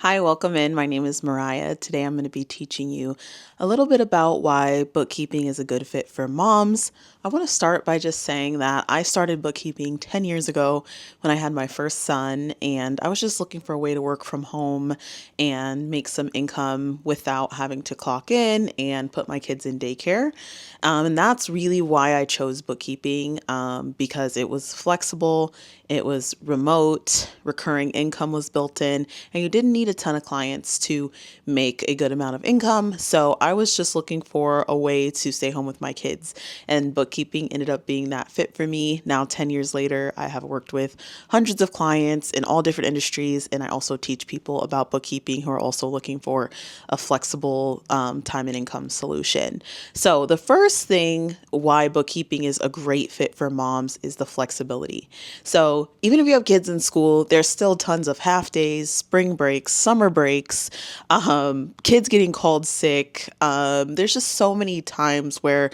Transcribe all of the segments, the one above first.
Hi, welcome in. My name is Mariah. Today I'm going to be teaching you a little bit about why bookkeeping is a good fit for moms. I want to start by just saying that I started bookkeeping 10 years ago when I had my first son, and I was just looking for a way to work from home and make some income without having to clock in and put my kids in daycare. And that's really why I chose bookkeeping, because it was flexible, it was remote, recurring income was built in, and you didn't need a ton of clients to make a good amount of income. So I was just looking for a way to stay home with my kids, and bookkeeping ended up being that fit for me. Now, 10 years later, I have worked with hundreds of clients in all different industries, and I also teach people about bookkeeping who are also looking for a flexible time and income solution. So the first thing why bookkeeping is a great fit for moms is the flexibility. So even if you have kids in school, there's still tons of half days, spring breaks, summer breaks, kids getting called sick. There's just so many times where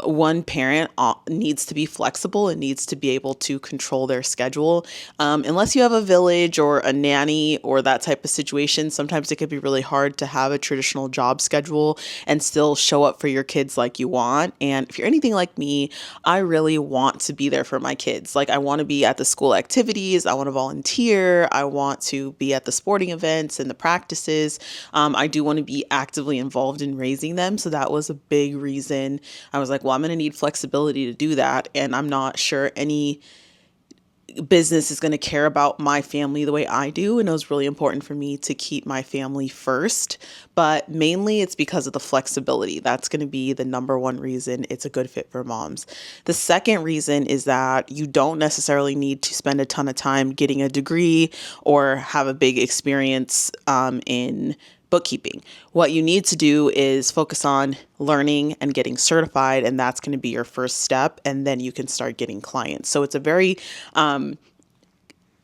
one parent needs to be flexible and needs to be able to control their schedule. Unless you have a village or a nanny or that type of situation, sometimes it could be really hard to have a traditional job schedule and still show up for your kids like you want. And if you're anything like me, I really want to be there for my kids. Like, I want to be at the school activities, I want to volunteer, I want to be at the sporting events and the practices. I do want to be actively involved in raising them. So that was a big reason I was like, well, I'm going to need flexibility to do that. And I'm not sure any business is going to care about my family the way I do. And it was really important for me to keep my family first. But mainly it's because of the flexibility. That's going to be the number one reason it's a good fit for moms. The second reason is that you don't necessarily need to spend a ton of time getting a degree or have a big experience in bookkeeping. What you need to do is focus on learning and getting certified, and that's going to be your first step, and then you can start getting clients. So it's a very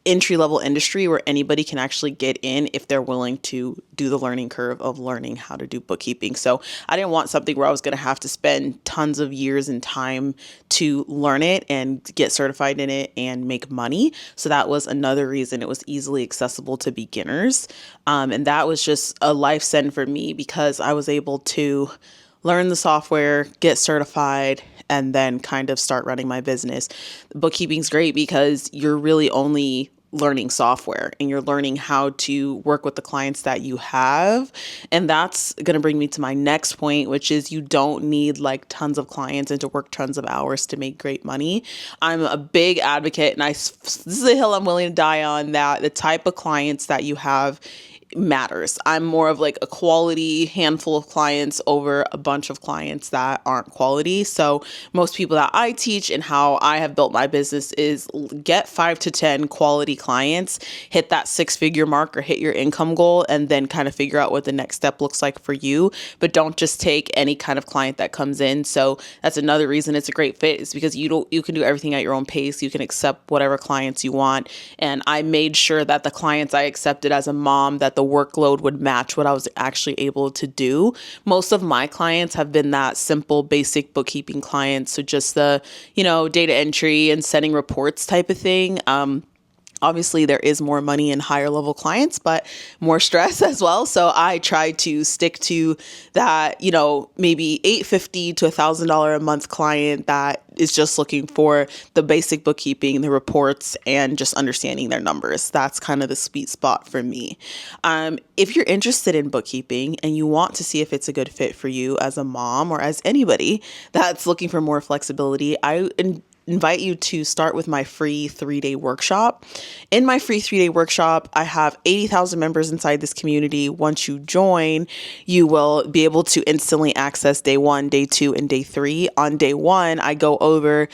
entry-level industry where anybody can actually get in if they're willing to do the learning curve of learning how to do bookkeeping. So I didn't want something where I was going to have to spend tons of years and time to learn it and get certified in it and make money. So that was another reason it was easily accessible to beginners. And that was just a life send for me because I was able to learn the software, get certified, and then kind of start running my business. Bookkeeping's great because you're really only learning software and you're learning how to work with the clients that you have. And that's going to bring me to my next point, which is you don't need like tons of clients and to work tons of hours to make great money. I'm a big advocate, and this is a hill I'm willing to die on, that the type of clients that you have matters. I'm more of like a quality handful of clients over a bunch of clients that aren't quality. So most people that I teach and how I have built my business is get 5 to 10 quality clients, hit that 6-figure mark or hit your income goal, and then kind of figure out what the next step looks like for you. But don't just take any kind of client that comes in. So that's another reason it's a great fit, is because you can do everything at your own pace. You can accept whatever clients you want. And I made sure that the clients I accepted as a mom, that the workload would match what I was actually able to do. Most of my clients have been that simple, basic bookkeeping clients. So just the, data entry and sending reports type of thing. Obviously, there is more money in higher level clients, but more stress as well. So I try to stick to that, maybe $850 to $1,000 a month client that is just looking for the basic bookkeeping, the reports, and just understanding their numbers. That's kind of the sweet spot for me. If you're interested in bookkeeping and you want to see if it's a good fit for you as a mom or as anybody that's looking for more flexibility, I invite you to start with my free 3-day workshop. In my free 3-day workshop, I have 80,000 members inside this community. Once you join, you will be able to instantly access day 1, day 2, and day 3. On day 1, I go over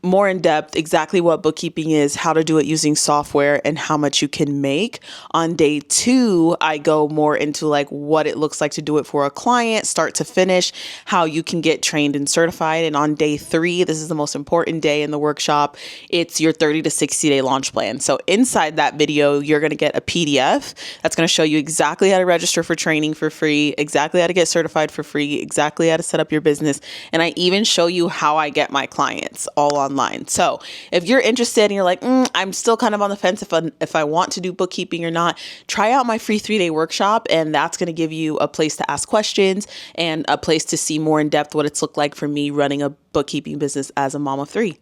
more in depth exactly what bookkeeping is, how to do it using software, and how much you can make. On day 2, I go more into like what it looks like to do it for a client, start to finish, how you can get trained and certified. And on day 3, this is the most important day in the workshop, it's your 30 to 60 day launch plan. So inside that video, you're going to get a PDF that's going to show you exactly how to register for training for free, exactly how to get certified for free, exactly how to set up your business. And I even show you how I get my clients all on online. So if you're interested and you're like, I'm still kind of on the fence if I want to do bookkeeping or not, try out my free 3-day workshop. And that's going to give you a place to ask questions and a place to see more in depth what it's looked like for me running a bookkeeping business as a mom of 3.